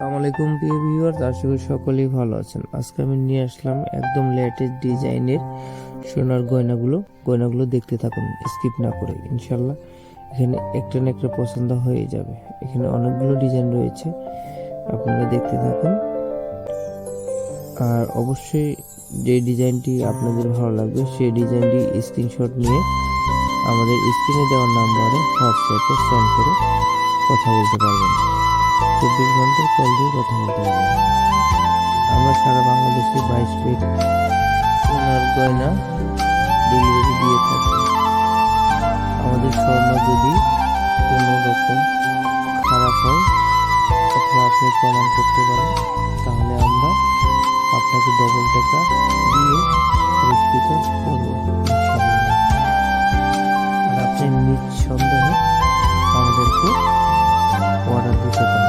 আসসালামু আলাইকুম প্রিয় ভিউয়ার্স, আশা করি সকলেই ভালো আছেন। আজকে আমি নিয়ে আসলাম একদম লেটেস্ট ডিজাইনের সোনার গয়নাগুলো দেখতে থাকুন, স্কিপ না করে। ইনশাল্লাহ এখানে একটা না একটা পছন্দ হয়ে যাবে। এখানে অনেকগুলো ডিজাইন রয়েছে, আপনারা দেখতে থাকুন। আর অবশ্যই যে ডিজাইনটি আপনাদের ভালো লাগবে সেই ডিজাইনটি স্ক্রিনশট নিয়ে আমাদের স্ক্রিনে দেওয়া নাম্বারে হোয়াটসঅ্যাপে সেন্ড করে কথা বলতে পারবেন। 24 ঘন্টা কল দিয়ে কথা বলতে পারবেন। আমরা সারা বাংলাদেশে 22 প্লেট সোনার গয়না ডেলিভারি দিয়ে থাকি। আমাদের স্বর্ণ যদি কোনো রকম খারাপ হয় অথবা আপনি প্রমাণ করতে পারেন, তাহলে আমরা আপনাকে ডবল টাকা দিয়ে পুরস্কৃত করব ইনশাআল্লাহ। আর আপনি নিঃসন্দেহে আমাদেরকে অর্ডার দিতে পারেন।